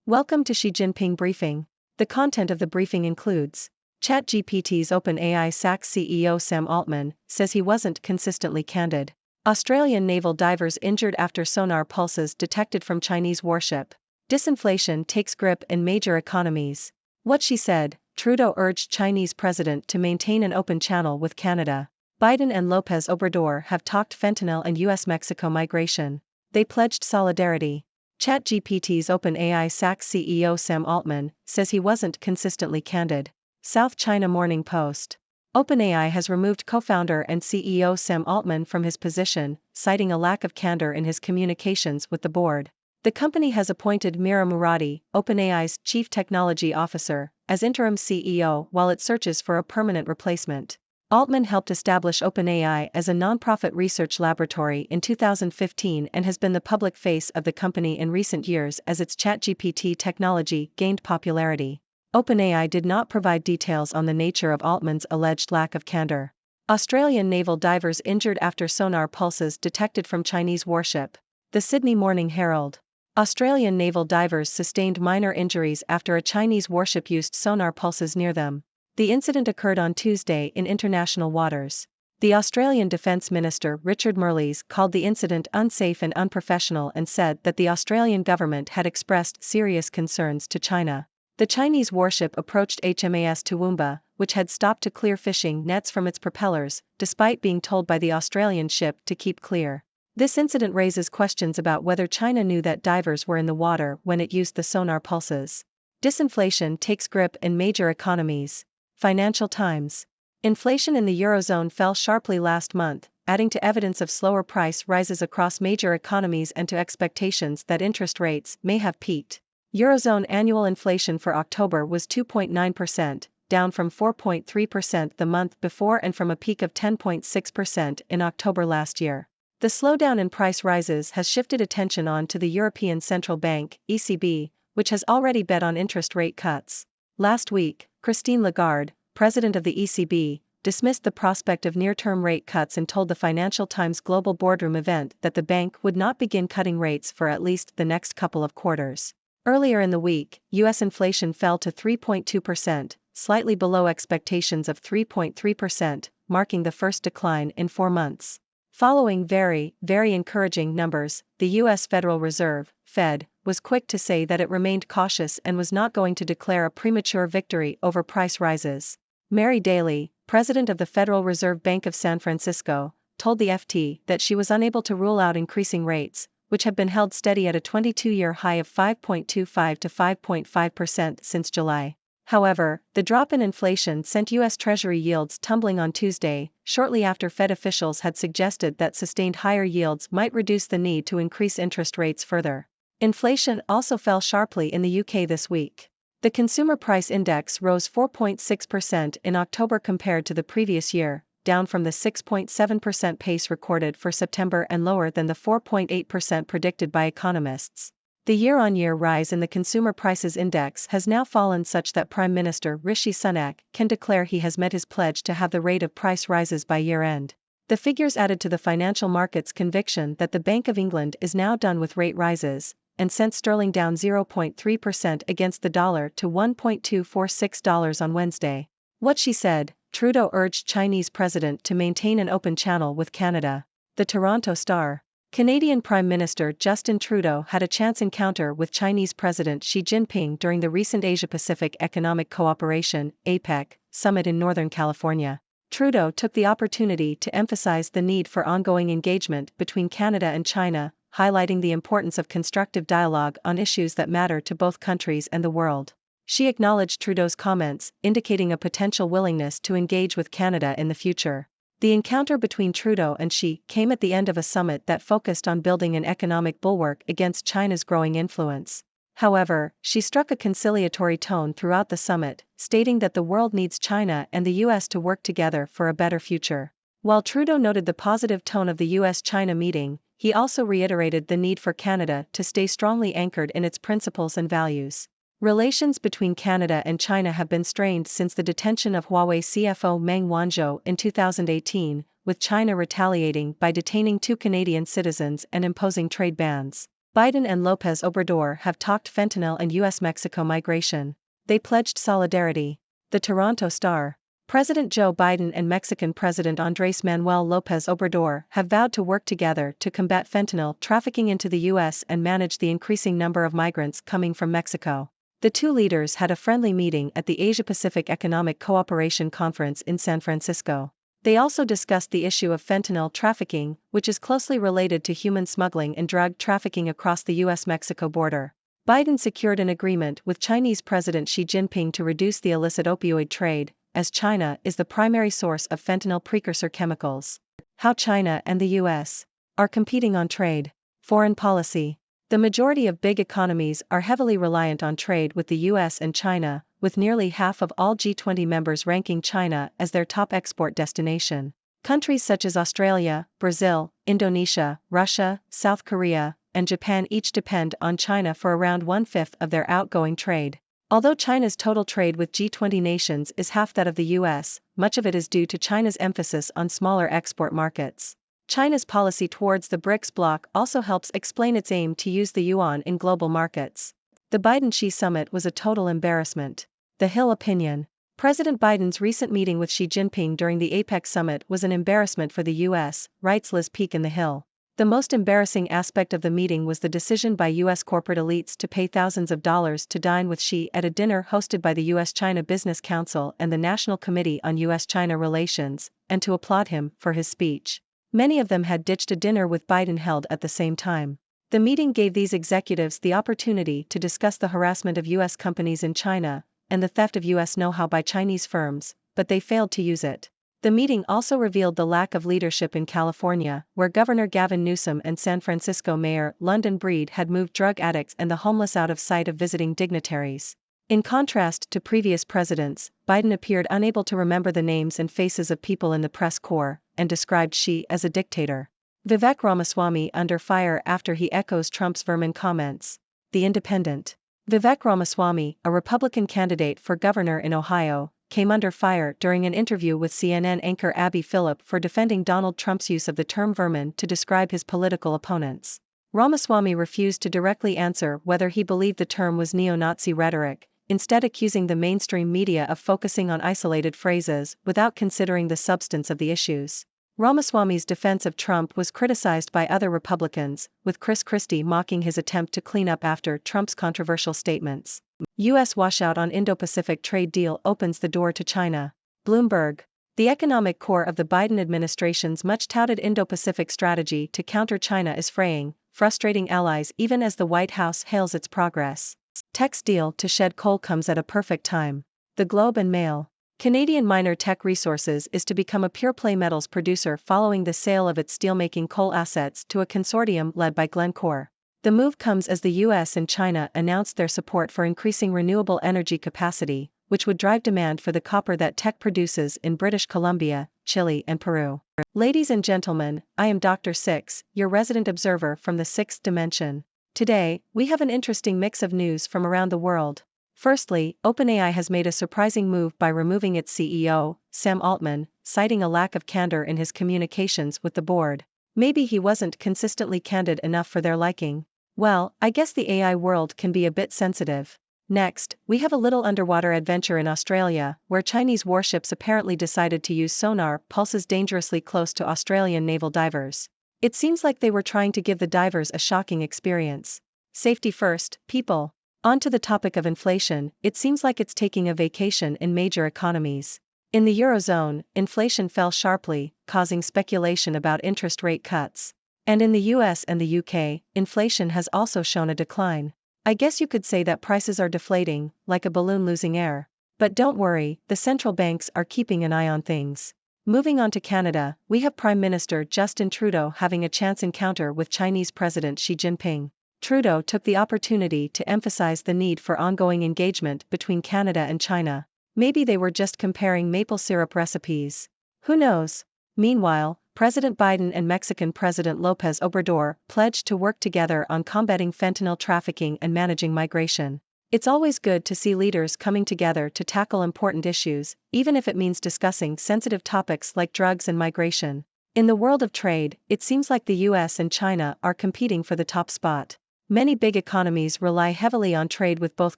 Welcome to Xi Jinping Briefing. The content of the briefing includes ChatGPT's OpenAI SAC CEO Sam Altman says he wasn't consistently candid. Australian naval divers injured after sonar pulses detected from Chinese warship. Disinflation takes grip in major economies. What she said, Trudeau urged Chinese president to maintain an open channel with Canada. Biden and Lopez Obrador have talked fentanyl and US-Mexico migration. They pledged solidarity. ChatGPT's OpenAI SAC CEO Sam Altman says he wasn't consistently candid. South China Morning Post. OpenAI has removed co-founder and CEO Sam Altman from his position, citing a lack of candor in his communications with the board. The company has appointed Mira Murati, OpenAI's chief technology officer, as interim CEO while it searches for a permanent replacement. Altman helped establish OpenAI as a nonprofit research laboratory in 2015 and has been the public face of the company in recent years as its ChatGPT technology gained popularity. OpenAI did not provide details on the nature of Altman's alleged lack of candor. Australian naval divers injured after sonar pulses detected from Chinese warship. The Sydney Morning Herald. Australian naval divers sustained minor injuries after a Chinese warship used sonar pulses near them. The incident occurred on Tuesday in international waters. The Australian Defence Minister Richard Marles called the incident unsafe and unprofessional and said that the Australian government had expressed serious concerns to China. The Chinese warship approached HMAS Toowoomba, which had stopped to clear fishing nets from its propellers, despite being told by the Australian ship to keep clear. This incident raises questions about whether China knew that divers were in the water when it used the sonar pulses. Disinflation takes grip in major economies. Financial Times. Inflation in the Eurozone fell sharply last month, adding to evidence of slower price rises across major economies and to expectations that interest rates may have peaked. Eurozone annual inflation for October was 2.9%, down from 4.3% the month before and from a peak of 10.6% in October last year. The slowdown in price rises has shifted attention on to the European Central Bank, ECB, which has already bet on interest rate cuts. Last week, Christine Lagarde, president of the ECB, dismissed the prospect of near-term rate cuts and told the Financial Times Global Boardroom event that the bank would not begin cutting rates for at least the next couple of quarters. Earlier in the week, U.S. inflation fell to 3.2%, slightly below expectations of 3.3%, marking the first decline in 4 months. Following very encouraging numbers, the U.S. Federal Reserve, Fed, was quick to say that it remained cautious and was not going to declare a premature victory over price rises. Mary Daly, president of the Federal Reserve Bank of San Francisco, told the FT that she was unable to rule out increasing rates, which have been held steady at a 22-year high of 5.25 to 5.5% since July. However, the drop in inflation sent U.S. Treasury yields tumbling on Tuesday, shortly after Fed officials had suggested that sustained higher yields might reduce the need to increase interest rates further. Inflation also fell sharply in the UK this week. The Consumer Price Index rose 4.6% in October compared to the previous year, down from the 6.7% pace recorded for September and lower than the 4.8% predicted by economists. The year-on-year rise in the Consumer Prices Index has now fallen such that Prime Minister Rishi Sunak can declare he has met his pledge to have the rate of price rises by year-end. The figures added to the financial markets' conviction that the Bank of England is now done with rate rises, and sent sterling down 0.3% against the dollar to $1.246 on Wednesday. What she said, Trudeau urged Chinese president to maintain an open channel with Canada. The Toronto Star. Canadian Prime Minister Justin Trudeau had a chance encounter with Chinese President Xi Jinping during the recent Asia-Pacific Economic Cooperation (APEC) summit in Northern California. Trudeau took the opportunity to emphasize the need for ongoing engagement between Canada and China, highlighting the importance of constructive dialogue on issues that matter to both countries and the world. She acknowledged Trudeau's comments, indicating a potential willingness to engage with Canada in the future. The encounter between Trudeau and Xi came at the end of a summit that focused on building an economic bulwark against China's growing influence. However, she struck a conciliatory tone throughout the summit, stating that the world needs China and the U.S. to work together for a better future. While Trudeau noted the positive tone of the U.S.-China meeting, he also reiterated the need for Canada to stay strongly anchored in its principles and values. Relations between Canada and China have been strained since the detention of Huawei CFO Meng Wanzhou in 2018, with China retaliating by detaining 2 Canadian citizens and imposing trade bans. Biden and López Obrador have talked fentanyl and U.S.-Mexico migration. They pledged solidarity. The Toronto Star. President Joe Biden and Mexican President Andrés Manuel López Obrador have vowed to work together to combat fentanyl trafficking into the U.S. and manage the increasing number of migrants coming from Mexico. The two leaders had a friendly meeting at the Asia-Pacific Economic Cooperation Conference in San Francisco. They also discussed the issue of fentanyl trafficking, which is closely related to human smuggling and drug trafficking across the U.S.-Mexico border. Biden secured an agreement with Chinese President Xi Jinping to reduce the illicit opioid trade, as China is the primary source of fentanyl precursor chemicals. How China and the U.S. are competing on trade. Foreign policy. The majority of big economies are heavily reliant on trade with the U.S. and China, with nearly half of all G20 members ranking China as their top export destination. Countries such as Australia, Brazil, Indonesia, Russia, South Korea, and Japan each depend on China for around 1/5 of their outgoing trade. Although China's total trade with G20 nations is half that of the U.S., much of it is due to China's emphasis on smaller export markets. China's policy towards the BRICS bloc also helps explain its aim to use the yuan in global markets. The Biden-Xi summit was a total embarrassment. The Hill opinion. President Biden's recent meeting with Xi Jinping during the APEC summit was an embarrassment for the U.S., writes Liz Peek in The Hill. The most embarrassing aspect of the meeting was the decision by U.S. corporate elites to pay thousands of dollars to dine with Xi at a dinner hosted by the U.S.-China Business Council and the National Committee on U.S.-China Relations, and to applaud him for his speech. Many of them had ditched a dinner with Biden held at the same time. The meeting gave these executives the opportunity to discuss the harassment of U.S. companies in China, and the theft of U.S. know-how by Chinese firms, but they failed to use it. The meeting also revealed the lack of leadership in California, where Governor Gavin Newsom and San Francisco Mayor London Breed had moved drug addicts and the homeless out of sight of visiting dignitaries. In contrast to previous presidents, Biden appeared unable to remember the names and faces of people in the press corps, and described Xi as a dictator. Vivek Ramaswamy under fire after he echoes Trump's vermin comments. The Independent. Vivek Ramaswamy, a Republican candidate for governor in Ohio, came under fire during an interview with CNN anchor Abby Phillip for defending Donald Trump's use of the term vermin to describe his political opponents. Ramaswamy refused to directly answer whether he believed the term was neo-Nazi rhetoric, instead accusing the mainstream media of focusing on isolated phrases without considering the substance of the issues. Ramaswamy's defense of Trump was criticized by other Republicans, with Chris Christie mocking his attempt to clean up after Trump's controversial statements. U.S. washout on Indo-Pacific trade deal opens the door to China. Bloomberg. The economic core of the Biden administration's much-touted Indo-Pacific strategy to counter China is fraying, frustrating allies even as the White House hails its progress. Tech's deal to shed coal comes at a perfect time. The Globe and Mail. Canadian miner Teck Resources is to become a pure-play metals producer following the sale of its steelmaking coal assets to a consortium led by Glencore. The move comes as the U.S. and China announced their support for increasing renewable energy capacity, which would drive demand for the copper that Teck produces in British Columbia, Chile and Peru. Ladies and gentlemen, I am Dr. Six, your resident observer from the sixth dimension. Today, we have an interesting mix of news from around the world. Firstly, OpenAI has made a surprising move by removing its CEO, Sam Altman, citing a lack of candor in his communications with the board. Maybe he wasn't consistently candid enough for their liking. Well, I guess the AI world can be a bit sensitive. Next, we have a little underwater adventure in Australia, where Chinese warships apparently decided to use sonar pulses dangerously close to Australian naval divers. It seems like they were trying to give the divers a shocking experience. Safety first, people. On to the topic of inflation, it seems like it's taking a vacation in major economies. In the Eurozone, inflation fell sharply, causing speculation about interest rate cuts. And in the US and the UK, inflation has also shown a decline. I guess you could say that prices are deflating, like a balloon losing air. But don't worry, the central banks are keeping an eye on things. Moving on to Canada, we have Prime Minister Justin Trudeau having a chance encounter with Chinese President Xi Jinping. Trudeau took the opportunity to emphasize the need for ongoing engagement between Canada and China. Maybe they were just comparing maple syrup recipes. Who knows? Meanwhile, President Biden and Mexican President López Obrador pledged to work together on combating fentanyl trafficking and managing migration. It's always good to see leaders coming together to tackle important issues, even if it means discussing sensitive topics like drugs and migration. In the world of trade, it seems like the US and China are competing for the top spot. Many big economies rely heavily on trade with both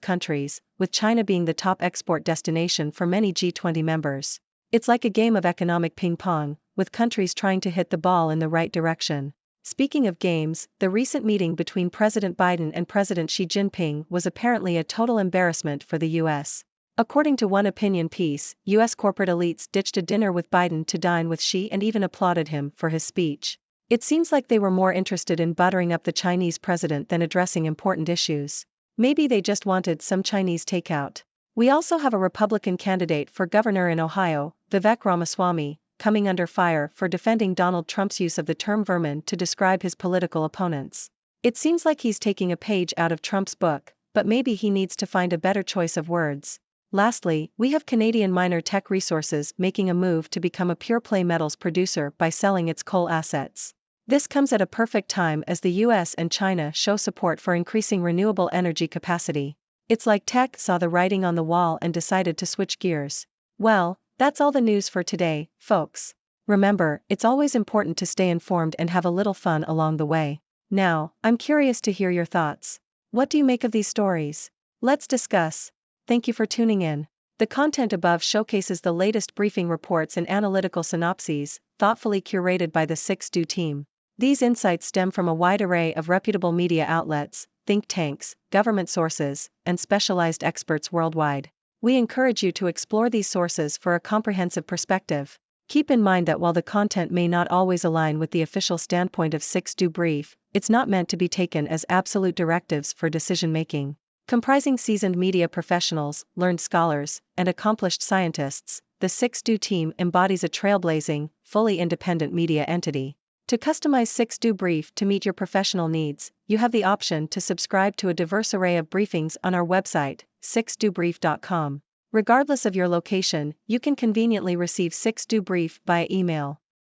countries, with China being the top export destination for many G20 members. It's like a game of economic ping pong, with countries trying to hit the ball in the right direction. Speaking of games, the recent meeting between President Biden and President Xi Jinping was apparently a total embarrassment for the US. According to one opinion piece, US corporate elites ditched a dinner with Biden to dine with Xi and even applauded him for his speech. It seems like they were more interested in buttering up the Chinese president than addressing important issues. Maybe they just wanted some Chinese takeout. We also have a Republican candidate for governor in Ohio, Vivek Ramaswamy, coming under fire for defending Donald Trump's use of the term vermin to describe his political opponents. It seems like he's taking a page out of Trump's book, but maybe he needs to find a better choice of words. Lastly, we have Canadian miner Teck Resources making a move to become a pure-play metals producer by selling its coal assets. This comes at a perfect time as the US and China show support for increasing renewable energy capacity. It's like Teck saw the writing on the wall and decided to switch gears. Well, that's all the news for today, folks. Remember, it's always important to stay informed and have a little fun along the way. Now, I'm curious to hear your thoughts. What do you make of these stories? Let's discuss. Thank you for tuning in. The content above showcases the latest briefing reports and analytical synopses, thoughtfully curated by the 6Do team. These insights stem from a wide array of reputable media outlets, think tanks, government sources, and specialized experts worldwide. We encourage you to explore these sources for a comprehensive perspective. Keep in mind that while the content may not always align with the official standpoint of 6Do Brief, it's not meant to be taken as absolute directives for decision-making. Comprising seasoned media professionals, learned scholars, and accomplished scientists, the 6Do team embodies a trailblazing, fully independent media entity. To customize 6Do Brief to meet your professional needs, you have the option to subscribe to a diverse array of briefings on our website, 6dobrief.com. Regardless of your location, you can conveniently receive 6Do Brief via email.